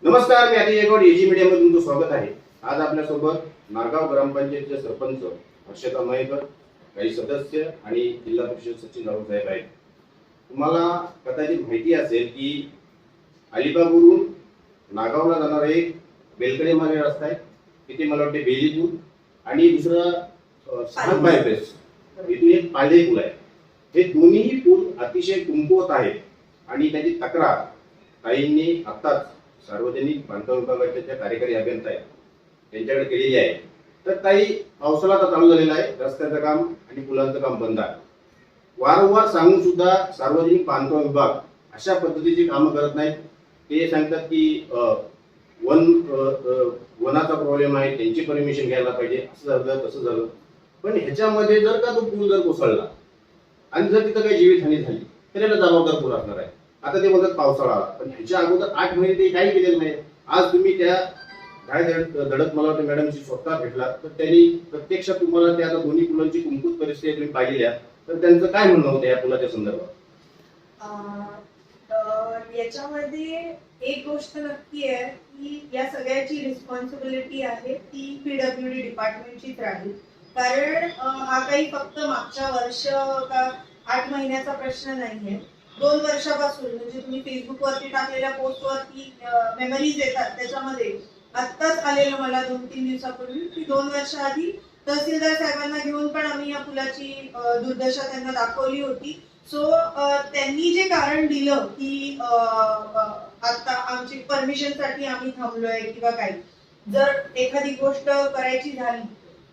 नमस्कार, मी Aditya Gaikwad, ag media मध्ये तुमचं स्वागत आहे. आज आपल्यासोबत नारगाव ग्रामपंचायतीचे सरपंच हर्षदा मयेकर, काही सदस्य आणि जिल्हा परिषद सचिव राहुल साहेब आहेत. तुम्हाला कदाचित माहिती असेल की अलिबागवरून नागावला जाणारा एक बेलकडे मार्गे रस्ता आहे, तिथे मला वाटते बेली पूल आणि दुसरा सात बायपास, इथून एक पाले पूल आहे. हे दोन्ही पूल अतिशय कमकुवत आहेत आणि त्याची तक्रार ताईंनी आत्ताच सार्वजनिक बांधकाम विभागाच्या ज्या कार्यकारी अभियंता आहेत त्यांच्याकडे केलेली आहे. तर ताई, पावसाळा आता चालू झालेला आहे, रस्त्याचं काम आणि पुलांचं काम बंद आहे. वारंवार सांगून सुद्धा सार्वजनिक बांधकाम विभाग अशा पद्धतीची कामं करत नाहीत. ते सांगतात की वनाचा प्रॉब्लेम आहे, त्यांची परमिशन घ्यायला पाहिजे, असं झालं तसं झालं. पण ह्याच्यामध्ये जर का तो पूल जर कोसळला आणि जर तिथं काही जीवितहानी झाली तर याला जबाबदार कोण असणार आहे? आता ते बोलतात पावसाळा आला, पण ह्याच्या अगोदर 8 महिने ते काही केलेलं नाही. आज तुम्ही त्या धडक मला वाटतं मॅडमशी स्वतः भेटला, तर त्यांनी प्रत्यक्षात तुम्हाला त्या दोन्ही पुलांची कमकुवत परिस्थिती तुम्ही पाहिलेल्या, तर त्यांचं काय म्हणणं होतं या पुलाच्या संदर्भात? याच्यामध्ये एक गोष्ट नक्की आहे की या सगळ्याची रिस्पॉन्सिबिलिटी आहे ती पीडब्ल्यूडी डिपार्टमेंटचीच राहील. कारण हा काही फक्त मागच्या वर्ष का 8 महिन्याचा प्रश्न नाहीये. 2 वर्षापासून, म्हणजे तुम्ही फेसबुक वरती टाकलेल्या पोस्ट वरती मेमरीज येतात, त्याच्यामध्ये आत्ताच आलेलं मला 2-3 दिवसापूर्वी की 2 वर्ष आधी तहसीलदार साहेबांना घेऊन पण आम्ही या पुलाची दुर्दशा त्यांना दाखवली होती. सो त्यांनी जे कारण दिलं की आता आमची परमिशनसाठी आम्ही थांबलोय किंवा काही, जर एखादी गोष्ट करायची झाली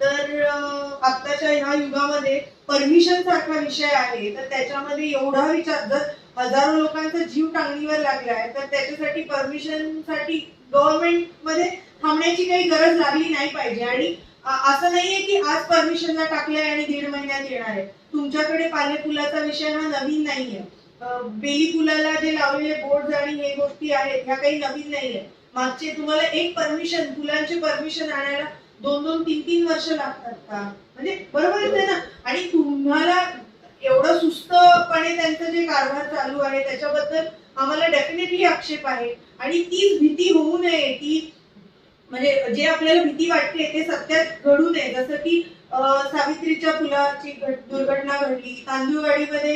तर आत्ताच्या ह्या युगामध्ये परमिशन सारखा विषय आहे, तर त्याच्यामध्ये एवढा विचार, जर हजारो लोकांचा जीव टांगणीवर लागलाय तर त्याच्यासाठी परमिशनसाठी गव्हर्नमेंट मध्ये थांबण्याची काही गरज लागली नाही पाहिजे. आणि असं नाहीये की आज परमिशनला टाकलंय आणि 1.5 महिन्यात येणार आहे. तुमच्याकडे पाले पुलाचा विषय हा नवीन नाहीये. बेली पुलाला जे लावलेले बोर्ड आणि हे गोष्टी आहेत ह्या काही नवीन नाहीये. मागचे तुम्हाला एक परमिशन, पुलांची परमिशन आणायला 2-2, 3-3 वर्ष लागतात का? म्हणजे बरोबरच आहे ना. आणि तुम्हाला एवढं सुस्तपणे त्यांचं जे कारभार चालू आहे त्याच्याबद्दल आम्हाला डेफिनेटली आक्षेप आहे. आणि ती भीती होऊ नये की, म्हणजे जे आपल्याला भीती वाटते ते सत्यात घडू नये. जसं की सावित्रीच्या पुलाची दुर्घटना घडली, तांदूळवाडीमध्ये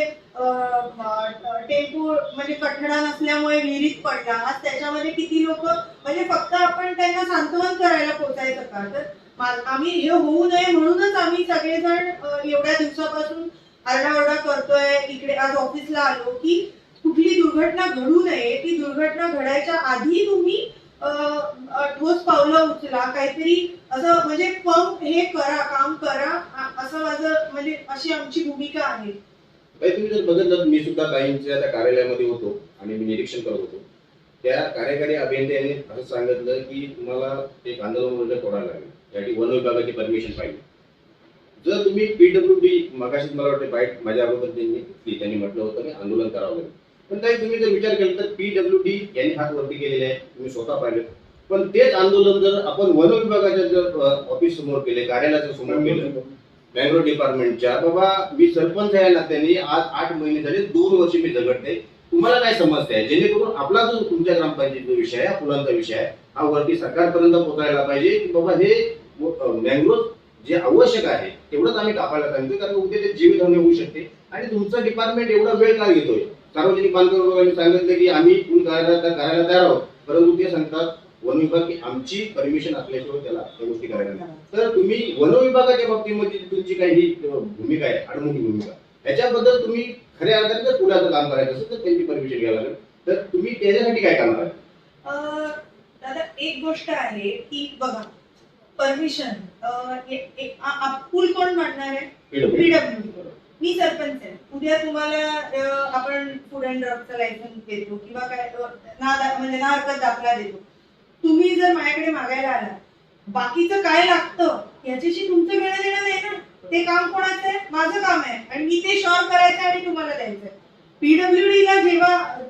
टेम्पो म्हणजे कठडा नसल्यामुळे विहिरीत पडला. आज त्याच्यामध्ये किती लोक, म्हणजे फक्त आपण त्यांना सांत्वन करायला पोचायचं का? तर आम्ही हे होऊ नये म्हणूनच आम्ही सगळेजण एवढ्या दिवसापासून आरडाओरडा करतोय. इकडे आज ऑफिसला आलो की कुठली दुर्घटना घडू नये, ती दुर्घटना घडायच्या आधी तुम्ही ठोस पावलं उचला, काहीतरी असं म्हणजे पंप हे करा, काम करा, असं माझं म्हणजे अशी आमची भूमिका आहे. तुम्ही जर बघितलं, मी सुद्धा काहींच्या त्या कार्यालयामध्ये होतो आणि मी निरीक्षण करत होतो. त्या कार्यकारी अभियंत्याने असं सांगितलं की तुम्हाला एक आंदोलन तोडायला लागेल, त्यासाठी वन विभागाची परमिशन पाहिजे. जर तुम्ही पीडब्ल्यूडी, मगाशी मला वाटतं बाईट माझ्या अगोदर त्यांनी म्हटलं होतं की आंदोलन करावं लागेल. पण काही तुम्ही जर विचार केला तर पीडब्ल्यूडी यांनी हात वरती केलेले आहे, तुम्ही स्वतः पाहिलं. पण तेच आंदोलन जर आपण वन विभागाच्या जर ऑफिस समोर केले, कार्यालयाच्या समोर केलं, बँगलोर डिपार्टमेंटच्या, बाबा मी सरपंच आहे ना, त्यांनी आज 8 महिने झाले, 2 वर्ष मी झगडते, तुम्हाला काय समस्या आहे? जेणेकरून आपला जो तुमच्या ग्रामपंचायतीचा विषय आहे, पुलांचा विषय आहे, हा वरती सरकारपर्यंत पोहोचायला पाहिजे की बाबा हे बँगलोर जे आवश्यक आहे तेवढंच आम्ही कापायला सांगतो, कारण उद्या ते जीवितहानी होऊ शकते. आणि तुमचं डिपार्टमेंट एवढा वेळ का घेतोय? सार्वजनिक बांधकाम विभागाने सांगितलं की आम्ही पूल करायला तयार आहोत, परंतु ते सांगतात वन विभाग की आमची परमिशन असल्याशिवाय त्याला त्या गोष्टी करायला नाही. तर तुम्ही वन विभागाच्या बाबतीमध्ये तुमची काही भूमिका आहे, आडमुठी भूमिका, याच्याबद्दल तुम्ही खऱ्या अर्थाने जर पुलाचं काम करायचं असेल तर त्यांची परमिशन घ्यावी लागेल. तर तुम्ही त्याच्यासाठी काय करणार आहे? दादा, एक गोष्ट आहे की बघा, परमिशन पूल कोण मांडणार आहे? पीडब्ल्यूडी. मी सरपंच आहे. उद्या तुम्हाला आपण फूड अँड ड्रगचं लायसन्स देतो किंवा काय म्हणजे ना हरकत दाखला देतो. तुम्ही जर माझ्याकडे मागायला आला, बाकीचं काय लागतं याच्याशी तुमचं घेणं देणं नाही ना. ते काम कोणाचं आहे? माझं काम आहे आणि मी ते शॉर्ट करायचं आणि तुम्हाला द्यायचंय. पीडब्ल्यूडीला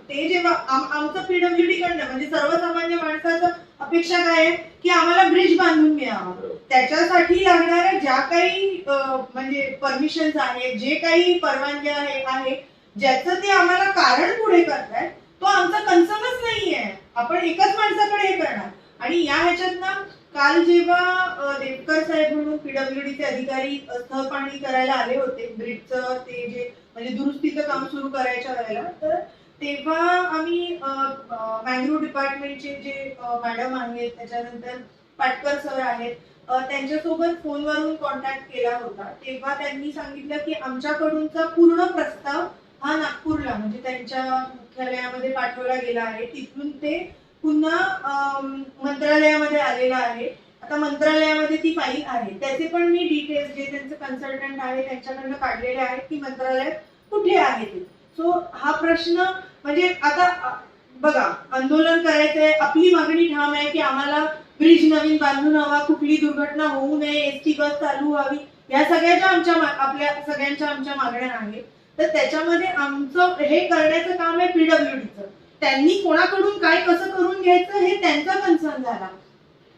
जेव्हा आमचं पीडब्ल्यूडी कडनं, म्हणजे सर्वसामान्य माणसाचं अपेक्षा काय आहे की आम्हाला ब्रिज बांधून मिळावं. त्याच्यासाठी लागणाऱ्या ज्या काही म्हणजे परमिशन्स आहेत, जे काही परवानग्या आहे, ज्याचं ते आम्हाला कारण पुढे करतायत, तो आमचा कन्सर्नच नाहीये. आपण एकाच माणसाकडे हे करणार. आणि या ह्याच्यात ना काल जेव्हा देवकर साहेब म्हणून पीडब्ल्यूडीचे अधिकारी स्थळ पाहणी करायला आले होते ब्रिजचं ते जे म्हणजे दुरुस्तीचं काम सुरू करायच्या वेळेला, तर तेव्हा आम्ही मॅंग्रोव्ह डिपार्टमेंटचे जे मॅडम आहेत, त्याच्यानंतर पाटकर सर आहेत, त्यांच्यासोबत फोनवरून कॉन्टॅक्ट केला होता. तेव्हा त्यांनी सांगितलं की आमच्याकडूनचा पूर्ण प्रस्ताव हा नागपूरला म्हणजे त्यांच्या मुख्यालयामध्ये पाठवला गेला आहे. तिथून ते पुन्हा मंत्रालयामध्ये आलेला आहे. आता मंत्रालयामध्ये ती फाईल आहे. त्याचे पण मी डिटेल्स जे त्यांचे कन्सल्टंट आहे त्यांच्याकडनं काढलेले आहेत की मंत्रालयात कुठे आहे ते. सो हा प्रश्न म्हणजे आता बघा, आंदोलन करायचंय, आपली मागणी ठाम आहे की आम्हाला ब्रिज नवीन बांधून हवा, कुठली दुर्घटना होऊ नये, एसटी बस चालू व्हावी, या सगळ्याच्या आपल्या सगळ्यांच्या आमच्या मागण्या आहेत. तर त्याच्यामध्ये आमचं हे करण्याचं काम आहे पीडब्ल्यूडीचं. त्यांनी कोणाकडून काय कसं करून घ्यायचं हे त्यांचा कन्सर्न झाला.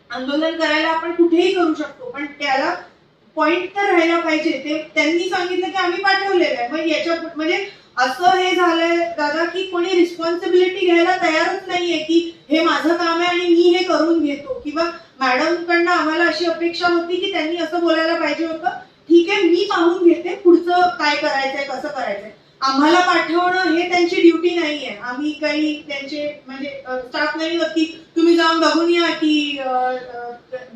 आंदोलन करायला आपण कुठेही करू शकतो, पण त्याला पॉइंट तर राहायला पाहिजे. ते त्यांनी सांगितलं की आम्ही पाठवलेलं आहे. मग याच्या म्हणजे असं हे झालंय दादा की कोणी रिस्पॉन्सिबिलिटी घ्यायला तयारच नाहीये की हे माझं काम आहे आणि मी हे करून घेतो. किंवा मॅडमकडनं आम्हाला अशी अपेक्षा होती की त्यांनी असं बोलायला पाहिजे होतं, ठीक आहे मी पाहून घेते पुढचं काय करायचंय कसं करायचंय. आम्हाला पाठवणं हे त्यांची ड्युटी नाहीये. आम्ही काही त्यांचे म्हणजे स्टाफ नाही होत की तुम्ही जाऊन बघून या की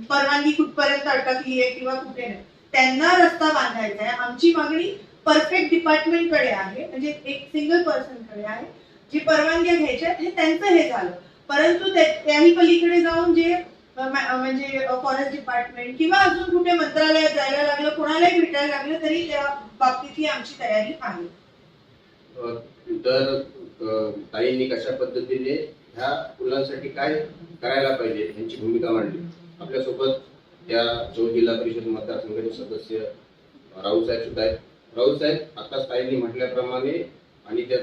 परवानगी कुठपर्यंत अटकली आहे किंवा कुठे नाही. त्यांना रस्ता बांधायचा आहे. आमची मागणी परफेक्ट डिपार्टमेंटकडे आहे, म्हणजे एक सिंगल पर्सनकडे आहे. जी परवानग्या घ्यायच्या हे त्यांचं हे झालं. परंतु त्याही पलीकडे जाऊन जे म्हणजे फॉरेस्ट डिपार्टमेंट किंवा अजून कुठे मंत्रालयात जायला लागलं, कोणालाही भेटायला लागलं तरी त्या बाबतीतली आमची तयारी आहे. तर ताईंनी कशा पद्धतीने ह्या मुलांसाठी काय करायला पाहिजे यांची भूमिका मांडली. आपल्यासोबत त्या चौल जिल्हा परिषद मतदारसंघाचे सदस्य राहुल साहेब सुद्धा आहेत. राहुल साहेब, आता ताईंनी म्हटल्याप्रमाणे आणि त्या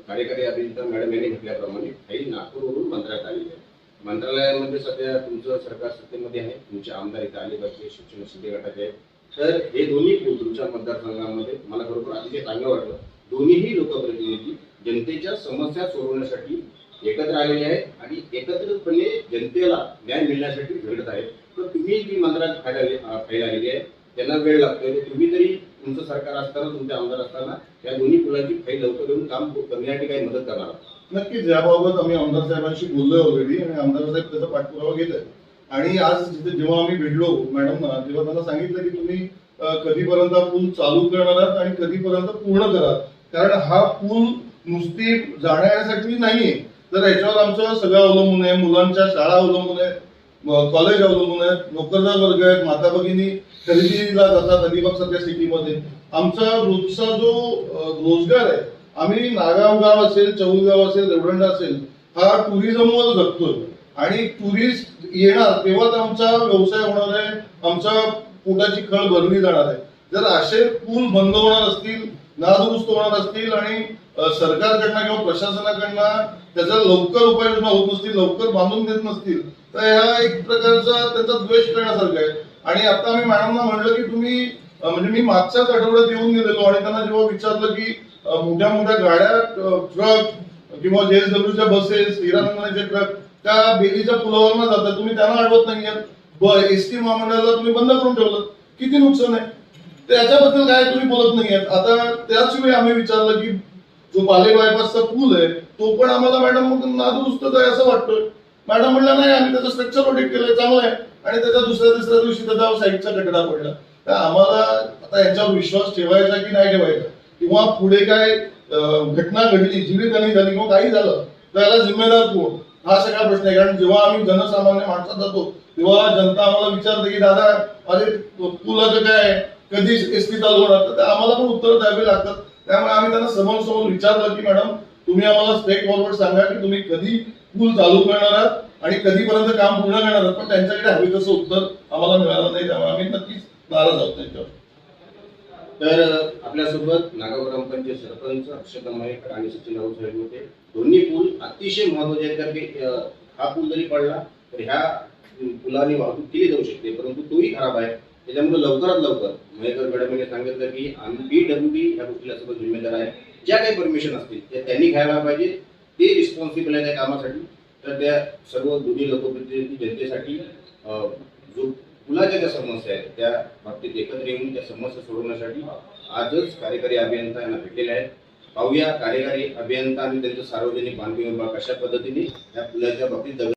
कार्यकारी अभियंता मॅडम यांनी म्हटल्याप्रमाणे फाईल नागपूरवरून मंत्रालयात आलेली आहे. मंत्रालयामध्ये सध्या तुमचं सरकार सत्तेमध्ये आहे, तुमचे आमदार इथे आले पाहिजे, शिक्षण शिंदे गटाचे आहेत. तर हे दोन्ही पूल तुमच्या मतदारसंघामध्ये मला खरोखर अतिशय चांगलं वाटलं. दोन्हीही लोकप्रतिनिधी जनतेच्या समस्या सोडवण्यासाठी एकत्र आलेले आहेत आणि एकत्रितपणे जनतेला न्याय मिळण्यासाठी झगडत आहेत. तर तुम्ही जी मंत्रालयात फाईल आलेली आहे त्यांना वेळ लागतोय, तुम्ही तरी तुमचं सरकार असताना तुमचे आमदार असताना या दोन्ही पुलांची फाईल लवकर येऊन काम करण्यासाठी काही मदत करणार आहात? नक्कीच याबाबत आम्ही आमदार साहेबांशी बोललोय ऑलरेडी आणि आमदार साहेब त्याचा पाठपुरावा घेत आहेत. आणि आज जेव्हा आम्ही भेटलो मॅडमना, तेव्हा त्यांना सांगितलं की तुम्ही कधीपर्यंत पूल चालू करणार आहात आणि कधीपर्यंत पूर्ण करा. कारण हा पूल नुसती जाण्यासाठी नाहीये, तर याच्यावर आमचं सगळं अवलंबून आहे. मुलांच्या शाळा अवलंबून आहे, कॉलेज अवलंबून आहे, नोकरदार वर्ग आहेत, माता भगिनी खरेदीला जातात अलिबाग सारख्या सिटीमध्ये. आमचा रोजचा जो रोजगार आहे, आम्ही नागाव गाव असेल, चौलगाव असेल, रेवदंडा असेल, हा टुरिझमवर जगतोय. आणि टुरिस्ट येणार तेव्हाच आमचा व्यवसाय होणार आहे, आमच्या पोटाची खळ भरली जाणार आहे. जर असे पूल बंद होणार असतील, नादुरुस्त होणार असतील आणि सरकारकडनं किंवा प्रशासनाकडनं त्याचा लवकर उपाययोजना होत नसतील, लवकर बांधून देत नसतील, तर ह्या एक प्रकारचा त्यांचा द्वेष करण्यासारखा आहे. आणि आता आम्ही मॅडमना म्हणलं की तुम्ही म्हणजे मी मागच्याच आठवड्यात येऊन गेलेलो आणि त्यांना जेव्हा विचारलं की मोठ्या मोठ्या गाड्या, ट्रक किंवा JSWच्या बसेस, हिरानंदाचे ट्रक त्या बेलीच्या पुलावर जातात, तुम्ही त्यांना अडवत नाहीये. एसटी महामंडळाला तुम्ही बंद करून ठेवलं, किती नुकसान आहे. तर याच्याबद्दल काय तुम्ही बोलत नाहीयेत. आता त्याच वेळी आम्ही विचारलं की जो पाले बायपासचा पूल आहे तो पण आम्हाला मॅडम मग नादुरुस्तच आहे असं वाटतोय. मॅडम म्हणलं नाही, आम्ही त्याचं स्ट्रक्चर ऑडिट केलंय, चांगलं आहे. आणि त्याच्या दुसऱ्या तिसऱ्या दिवशी त्याचा साईडचा कचरा पडला. तर आम्हाला आता यांच्यावर विश्वास ठेवायचा की नाही ठेवायचा, किंवा पुढे काय घटना घडली, जीवितहानी झाली किंवा काही झालं तर याला जिम्मेदार कोण, हा सगळा प्रश्न आहे. कारण जेव्हा आम्ही जनसामान्य माणसात जातो तेव्हा जनता आम्हाला विचारते की दादा अरे पुलाचं काय, कधी एसटी चालू होणार, तर आम्हाला पण उत्तर द्यावी लागतात. त्यामुळे आम्ही त्यांना समोर विचारलं की मॅडम तुम्ही आम्हाला स्ट्रेट फॉरवर्ड सांगा की तुम्ही कधी पूल चालू करणार आहात आणि कधीपर्यंत काम पूर्ण करणार आहात. पण त्यांच्याकडे हवे तसं उत्तर आम्हाला मिळालं नाही, त्यामुळे आम्ही नक्कीच नाराज आहोत त्यांच्यावर. तर आपल्यासोबत नागाव ग्रामपंचायत सरपंच हर्षदा मयेकर आणि सचिन राऊत साहेब होते. दोन्ही पूल अतिशय महत्वाचे आहेत, कारण की हा पूल जरी पडला तर ह्या पुलाने वाहतूक केली जाऊ शकते, परंतु तोही खराब आहे. त्याच्यामुळे लवकरात लवकर मयेकर मॅडमने सांगितलं की आम्ही PWD ह्या गोष्टीला सगळं जिम्मेदार आहे. ज्या काही परमिशन असतील त्या त्यांनी घ्यायला पाहिजे. ते रिस्पॉन्सिबल आहे त्या कामासाठी, तर त्या सर्व दोन्ही लोकप्रतिनिधी जनतेसाठी जो पुलाच्या ज्या समस्या आहेत त्या बाबतीत एकत्र येऊन त्या समस्या सोडवण्यासाठी आजच कार्यकारी अभियंता यांना भेटलेले आहेत. पाहूया कार्यकारी अभियंता आणि त्यांचा सार्वजनिक बांधकाम विभाग कशा पद्धतीने या पुलाच्या बाबतीत